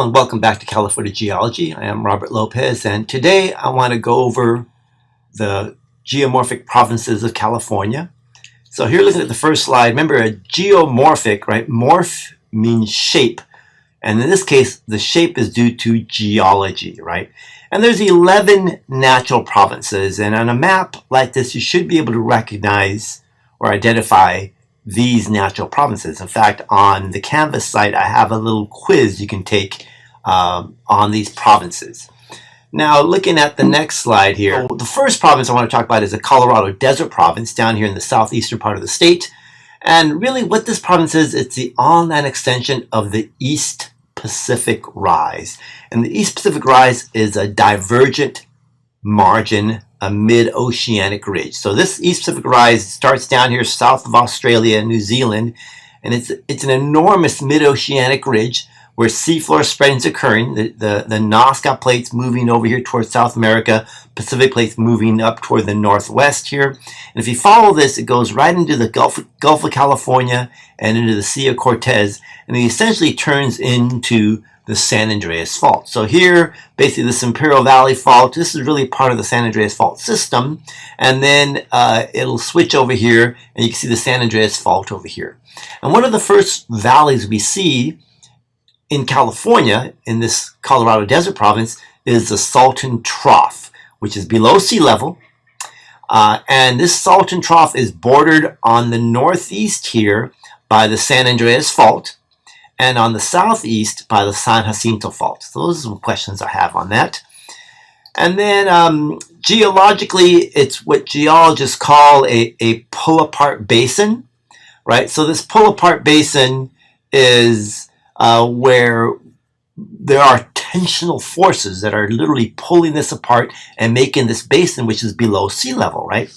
and welcome back to California Geology. I am Robert Lopez, and today I want to go over the geomorphic provinces of California. So here, looking at the first slide, remember a geomorphic, right? Morph means shape, and in this case, the shape is due to geology, right? And there's 11 natural provinces, and on a map like this, you should be able to recognize or identify these natural provinces. In fact, on the Canvas site, I have a little quiz you can take on these provinces. Now, looking at the next slide here, the first province I want to talk about is the Colorado Desert Province down here in the southeastern part of the state. And really what this province is, it's the on-land extension of the East Pacific Rise. And the East Pacific Rise is a divergent margin, a mid-oceanic ridge. So this East Pacific Rise starts down here south of Australia and New Zealand, and it's an enormous mid-oceanic ridge where seafloor spreading is occurring. The Nazca plates moving over here towards South America, Pacific plates moving up toward the northwest here. And if you follow this, it goes right into the Gulf of California and into the Sea of Cortez, and it essentially turns into the San Andreas Fault. So here, basically this Imperial Valley Fault, this is really part of the San Andreas Fault system, and then it'll switch over here, and you can see the San Andreas Fault over here. And one of the first valleys we see in California, in this Colorado Desert Province, is the Salton Trough, which is below sea level. And this Salton Trough is bordered on the northeast here by the San Andreas Fault, and on the southeast by the San Jacinto Fault. So those are some questions I have on that. And then geologically, it's what geologists call a pull-apart basin, right? So this pull-apart basin is where there are tensional forces that are literally pulling this apart and making this basin, which is below sea level, right?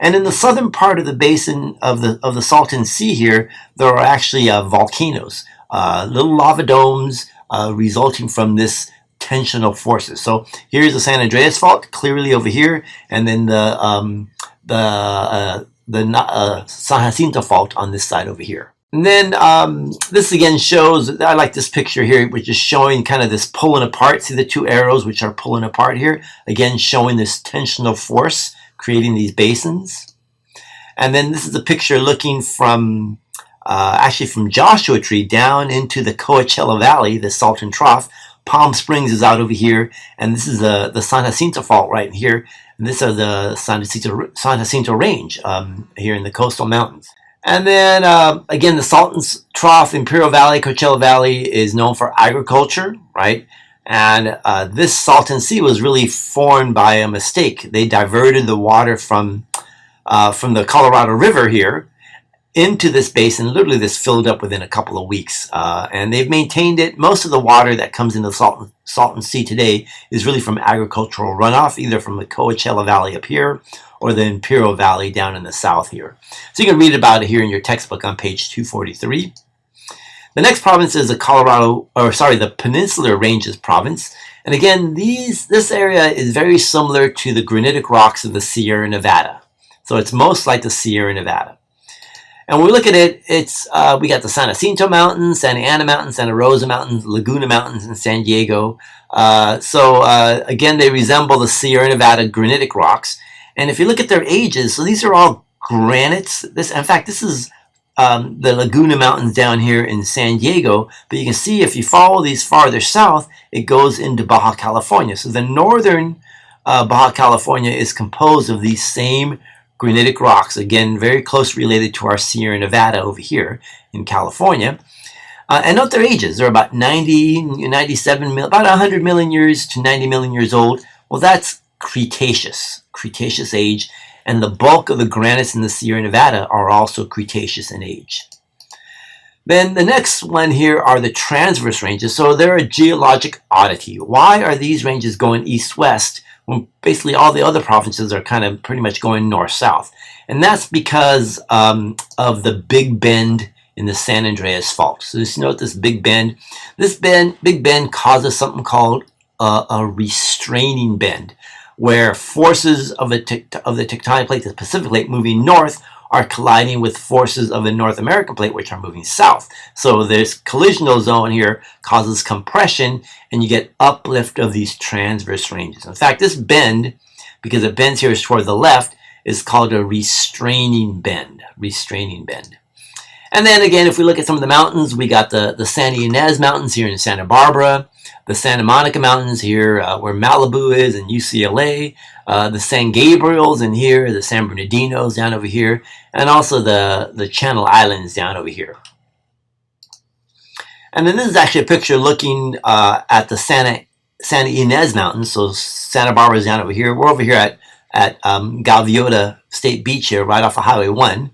And in the southern part of the basin of the Salton Sea here, there are actually volcanoes. Little lava domes resulting from this tensional forces. So here's the San Andreas Fault, clearly over here, and then the San Jacinto Fault on this side over here. And then this again shows, I like this picture here, which is showing kind of this pulling apart. See the two arrows which are pulling apart here? Again, showing this tensional force creating these basins. And then this is a picture looking from actually from Joshua Tree down into the Coachella Valley, the Salton Trough. Palm Springs is out over here, and this is the San Jacinto Fault right here. And this is the San Jacinto Range here in the coastal mountains. And then again, the Salton Trough, Imperial Valley, Coachella Valley is known for agriculture, right? And this Salton Sea was really formed by a mistake. They diverted the water from the Colorado River here into this basin. Literally this filled up within a couple of weeks, and they've maintained it. Most of the water that comes into the Salton Sea today is really from agricultural runoff, either from the Coachella Valley up here or the Imperial Valley down in the south here. So you can read about it here in your textbook on page 243. The next province is the Peninsular Ranges province. And again, this area is very similar to the granitic rocks of the Sierra Nevada. So it's most like the Sierra Nevada. And when we look at it, we got the San Jacinto Mountains, Santa Ana Mountains, Santa Rosa Mountains, Laguna Mountains, and San Diego. Again, they resemble the Sierra Nevada granitic rocks. And if you look at their ages, so these are all granites. In fact, this is the Laguna Mountains down here in San Diego. But you can see if you follow these farther south, it goes into Baja California. So the northern Baja California is composed of these same granitic rocks, again, very closely related to our Sierra Nevada over here in California. And note their ages. They're about 97 million, about 100 million years to 90 million years old. Well, that's Cretaceous age, and the bulk of the granites in the Sierra Nevada are also Cretaceous in age. Then the next one here are the transverse ranges. So they're a geologic oddity. Why are these ranges going east-west when basically all the other provinces are kind of pretty much going north-south? And that's because of the Big Bend in the San Andreas Fault. So just note this Big Bend. This Big Bend causes something called a restraining bend, where forces of the tectonic plate, the Pacific plate moving north, are colliding with forces of the North American plate, which are moving south. So this collisional zone here causes compression, and you get uplift of these transverse ranges. In fact, this bend, because it bends here toward the left, is called a restraining bend. Restraining bend. And then again, if we look at some of the mountains, we got the San Ynez Mountains here in Santa Barbara, the Santa Monica Mountains here where Malibu is in UCLA, the San Gabriels in here, the San Bernardinos down over here, and also the Channel Islands down over here. And then this is actually a picture looking at the Santa Ynez Mountains. So Santa Barbara is down over here. We're over here at Gaviota State Beach here, right off of Highway 1.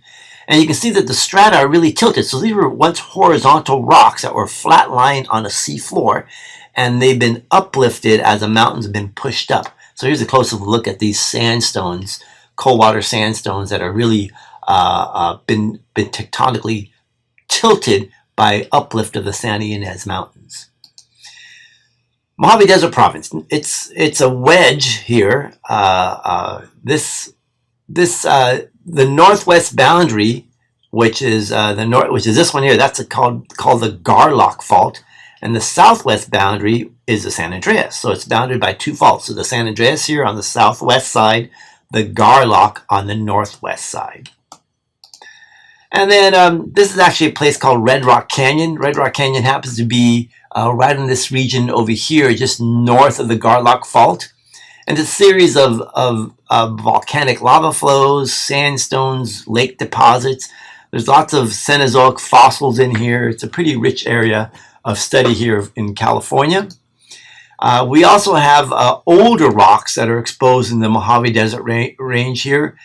And you can see that the strata are really tilted. So these were once horizontal rocks that were flat lying on a sea floor, and they've been uplifted as the mountains have been pushed up. So here's a closer look at these sandstones, cold water sandstones that are really been tectonically tilted by uplift of the Santa Ynez Mountains. Mojave Desert Province. It's a wedge here. The northwest boundary, which is this one here, that's called the Garlock Fault, and the southwest boundary is the San Andreas. So it's bounded by two faults. So the San Andreas here on the southwest side, the Garlock on the northwest side. And then this is actually a place called Red Rock Canyon. Red Rock Canyon happens to be right in this region over here, just north of the Garlock Fault. And it's a series of volcanic lava flows, sandstones, lake deposits. There's lots of Cenozoic fossils in here. It's a pretty rich area of study here in California. We also have older rocks that are exposed in the Mojave Desert range here.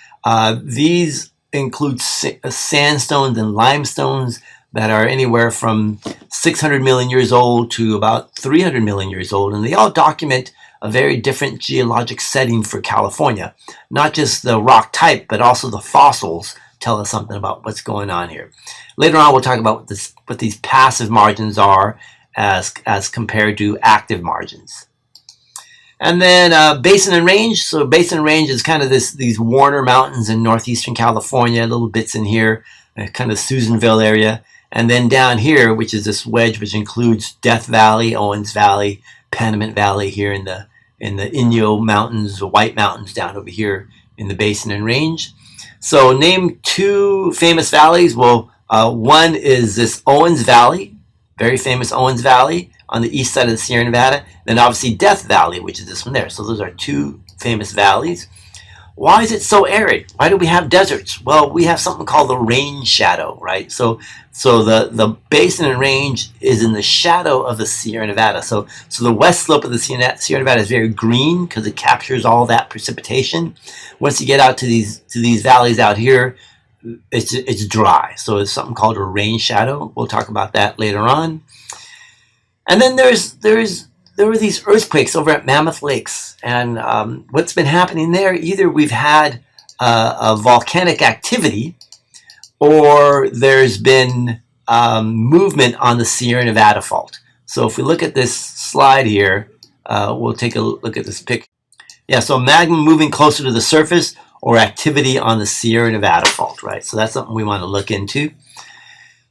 These include sandstones and limestones that are anywhere from 600 million years old to about 300 million years old. And they all document a very different geologic setting for California. Not just the rock type, but also the fossils tell us something about what's going on here. Later on, we'll talk about what these passive margins are as compared to active margins. And then basin and range. So basin and range is kind of these Warner Mountains in northeastern California, little bits in here, kind of Susanville area. And then down here, which is this wedge, which includes Death Valley, Owens Valley, Panamint Valley here in the Inyo Mountains, the White Mountains down over here in the basin and range. So name two famous valleys. Well, one is this Owens Valley, very famous Owens Valley on the east side of the Sierra Nevada. Then obviously Death Valley, which is this one there. So those are two famous valleys. Why is it so arid? Why do we have deserts? Well, we have something called the rain shadow, right? So the basin and range is in the shadow of the Sierra Nevada. So the west slope of the Sierra Nevada is very green because it captures all that precipitation. Once you get out to these valleys out here, it's dry. So it's something called a rain shadow. We'll talk about that later on. And then there were these earthquakes over at Mammoth Lakes, and what's been happening there, either we've had a volcanic activity or there's been movement on the Sierra Nevada fault. So if we look at this slide here, we'll take a look at this picture. Yeah, so magma moving closer to the surface or activity on the Sierra Nevada fault, right? So that's something we want to look into.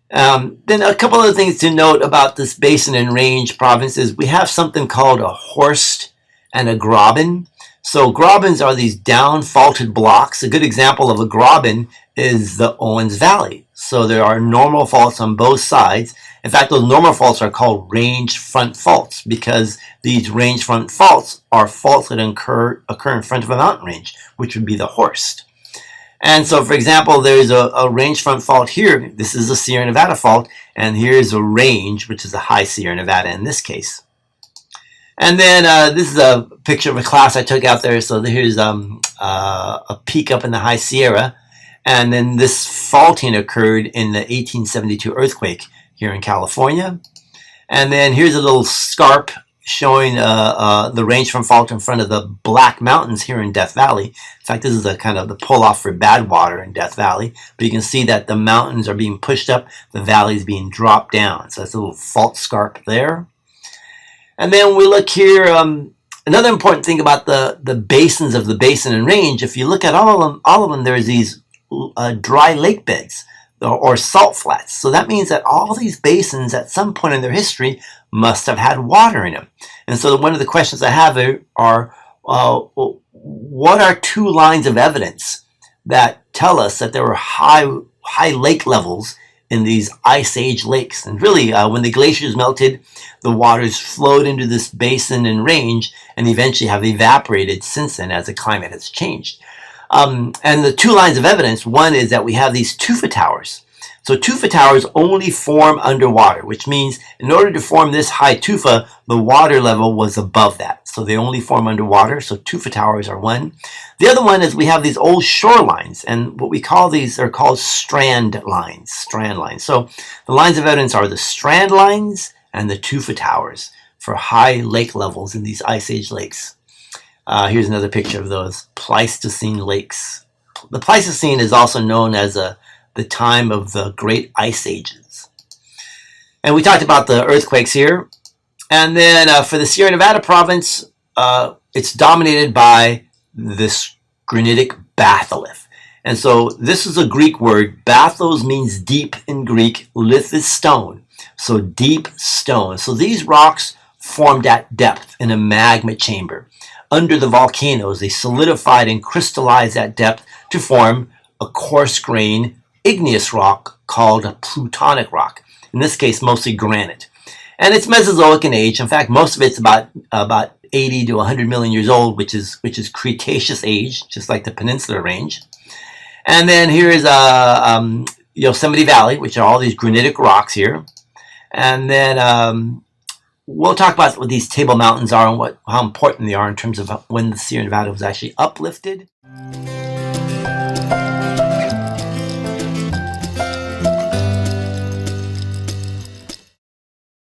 Then a couple other things to note about this basin and range provinces. We have something called a horst and a graben. So grabens are these down faulted blocks. A good example of a graben is the Owens Valley. So there are normal faults on both sides. In fact, those normal faults are called range front faults because these range front faults are faults that occur in front of a mountain range, which would be the horst. And so, for example, there's a range front fault here. This is a Sierra Nevada fault, and here's a range, which is a high Sierra Nevada in this case. And then this is a picture of a class I took out there. So here's a peak up in the High Sierra, and then this faulting occurred in the 1872 earthquake here in California. And then here's a little scarp showing the range front fault in front of the Black Mountains here in Death Valley. In fact, this is a kind of the pull-off for Badwater in Death Valley. But you can see that the mountains are being pushed up, the valley is being dropped down. So that's a little fault scarp there. And then we look here, another important thing about the basins of the basin and range, if you look at all of them, there's these dry lake beds or salt flats. So that means that all these basins at some point in their history must have had water in them. And so one of the questions I have are what are two lines of evidence that tell us that there were high lake levels in these ice age lakes? And really, when the glaciers melted, the waters flowed into this basin and range and eventually have evaporated since then as the climate has changed. And the two lines of evidence, one is that we have these tufa towers. So tufa towers only form underwater, which means in order to form this high tufa, the water level was above that. So they only form underwater. So tufa towers are one. The other one is we have these old shorelines, and what we call these are called strand lines. Strand lines. So the lines of evidence are the strand lines and the tufa towers for high lake levels in these ice age lakes. Here's another picture of those Pleistocene lakes. The Pleistocene is also known as the time of the great ice ages. And we talked about the earthquakes here. And then for the Sierra Nevada province, it's dominated by this granitic batholith. And so this is a Greek word. Bathos means deep in Greek. Lith is stone. So deep stone. So these rocks formed at depth in a magma chamber. Under the volcanoes, they solidified and crystallized at depth to form a coarse-grained igneous rock called a plutonic rock. In this case, mostly granite. And it's Mesozoic in age. In fact, most of it's about 80 to 100 million years old, which is Cretaceous age, just like the Peninsula Range. And then here is Yosemite Valley, which are all these granitic rocks here. And then we'll talk about what these Table Mountains are and how important they are in terms of when the Sierra Nevada was actually uplifted.